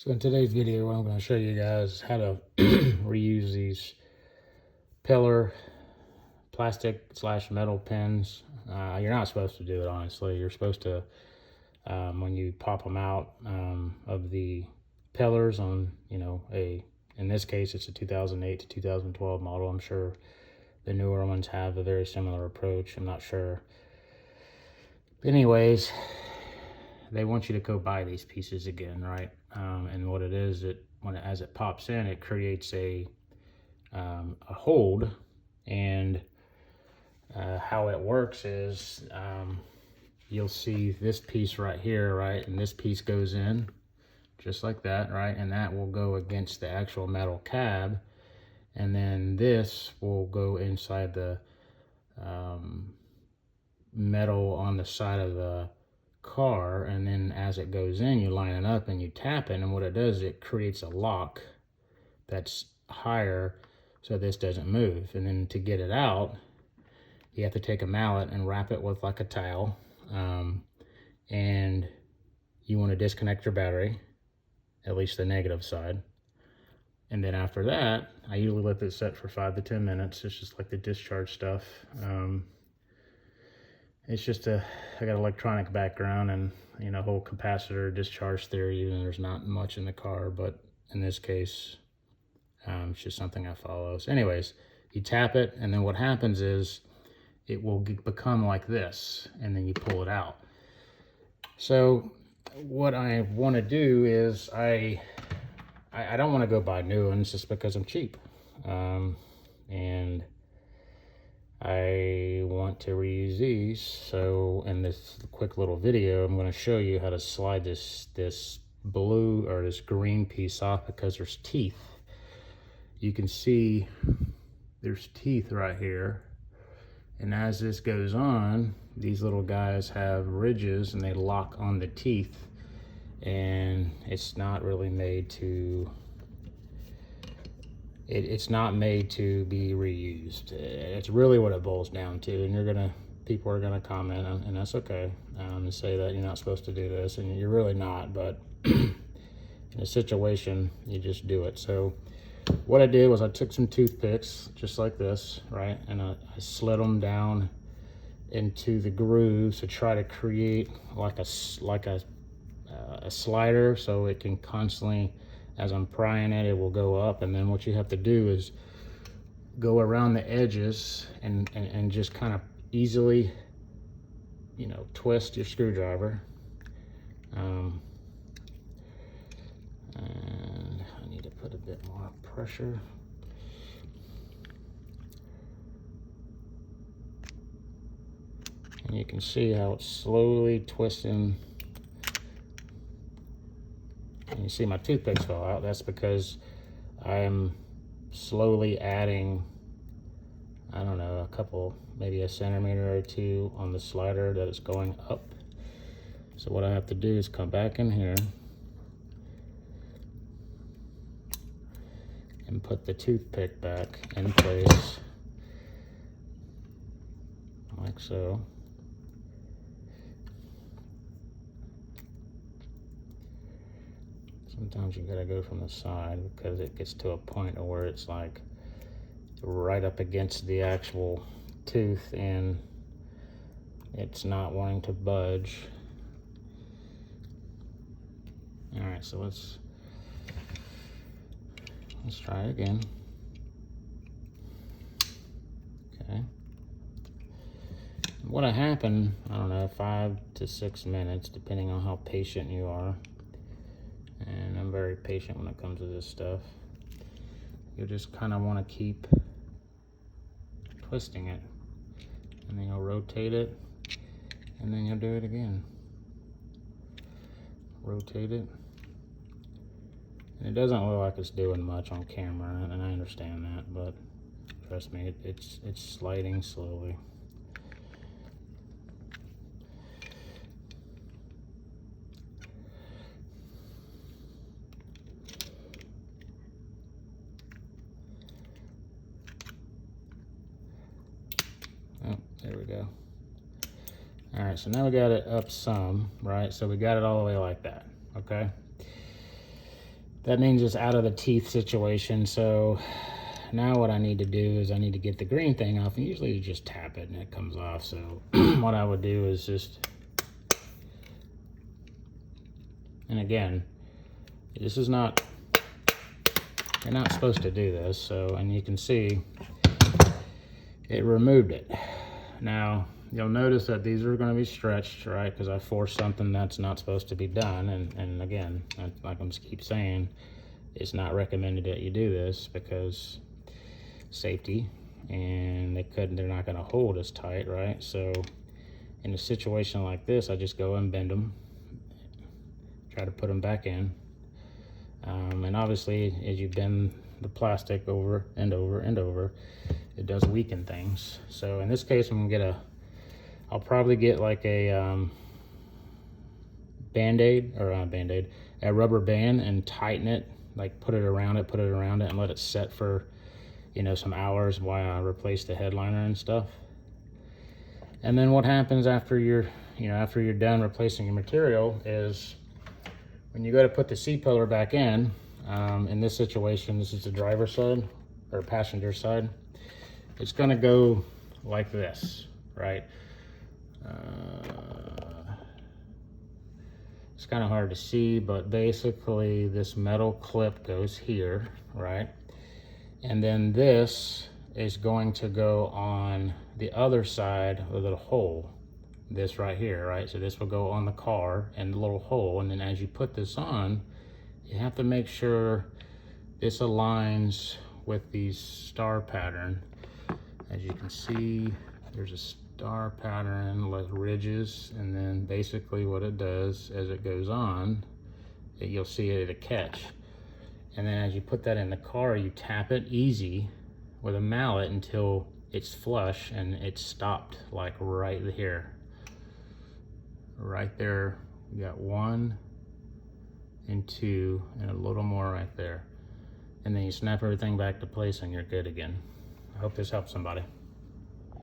So in today's video, I'm going to show you guys how to reuse these pillar plastic / metal pins. You're not supposed to do it, honestly. You're supposed to, when you pop them out of the pillars on, in this case, it's a 2008 to 2012 model. I'm sure the newer ones have a very similar approach. I'm not sure. But anyways, they want you to go buy these pieces again, right? And what it is, as it pops in, it creates a hold, and how it works is you'll see this piece right here, right? And this piece goes in just like that, right? And that will go against the actual metal cab, and then this will go inside the metal on the side of the car, and then as it goes in, you line it up and you tap it, and what it does, it creates a lock that's higher so this doesn't move. And then to get it out, you have to take a mallet and wrap it with like a towel, and you want to disconnect your battery, at least the negative side. And then after that, I usually let it set for 5 to 10 minutes. It's just like the discharge stuff. It's just I got an electronic background and, whole capacitor discharge theory, and there's not much in the car, but in this case, it's just something I follow. So anyways, you tap it, and then what happens is it will become like this, and then you pull it out. So what I want to do is I don't want to go buy new ones just because I'm cheap. And I want to reuse these. So in this quick little video, I'm going to show you how to slide this blue or this green piece off, because there's teeth. You can see there's teeth right here. And as this goes on, these little guys have ridges and they lock on the teeth. And it's not really made to, it's not made to be reused. It's really what it boils down to. And people are gonna comment, and that's okay, and say that you're not supposed to do this, and you're really not, but in a situation, you just do it. So what I did was I took some toothpicks, just like this, right? And I slid them down into the grooves to try to create like a slider, so it can constantly, as I'm prying it, it will go up. And then what you have to do is go around the edges and just kind of easily, twist your screwdriver. And I need to put a bit more pressure. And you can see how it's slowly twisting. And you see my toothpicks fell out. That's because I am slowly adding, I don't know, maybe a centimeter or two on the slider that is going up. So what I have to do is come back in here and put the toothpick back in place, like so. Sometimes you gotta go from the side, because it gets to a point where it's like right up against the actual tooth and it's not wanting to budge. All right, so let's try again. Okay. What'll happen, I don't know, 5 to 6 minutes, depending on how patient you are. And I'm very patient when it comes to this stuff. You'll just kind of want to keep twisting it, and then you'll rotate it, and then you'll do it again. Rotate it. And it doesn't look like it's doing much on camera, and I understand that, but trust me, it's sliding slowly. Oh, there we go. All right, so now we got it up some, right? So we got it all the way like that, okay? that means it's out of the teeth situation. So now what I need to do is I need to get the green thing off, and usually you just tap it and it comes off. So what I would do is just, and again, this is not, you're not supposed to do this. So, and you can see it removed it. Now you'll notice that these are going to be stretched, right? Because I forced something that's not supposed to be done. And again, like I'm just keep saying, it's not recommended that you do this because safety, and they're not going to hold as tight, right? So in a situation like this, I just go and bend them, try to put them back in. And obviously, as you bend the plastic over and over and over, it does weaken things. So in this case, I'll probably get like a Band-Aid, or not Band-Aid, a rubber band, and tighten it, like put it around it, and let it set for, you know, some hours while I replace the headliner and stuff. And then what happens after you're done replacing your material is when you go to put the C-pillar back in this situation, this is the driver's side or passenger side, it's gonna go like this, right? It's kind of hard to see, but basically this metal clip goes here, right? And then this is going to go on the other side of the hole, this right here, right? So this will go on the car and the little hole, and then as you put this on, you have to make sure this aligns with the star pattern. As you can see, there's a star pattern with ridges, and then basically what it does as it goes on, you'll see it'll catch. And then as you put that in the car, you tap it easy with a mallet until it's flush, and it's stopped like right here. Right there, you got 1 and 2 and a little more right there. And then you snap everything back to place and you're good again. I hope this helps somebody.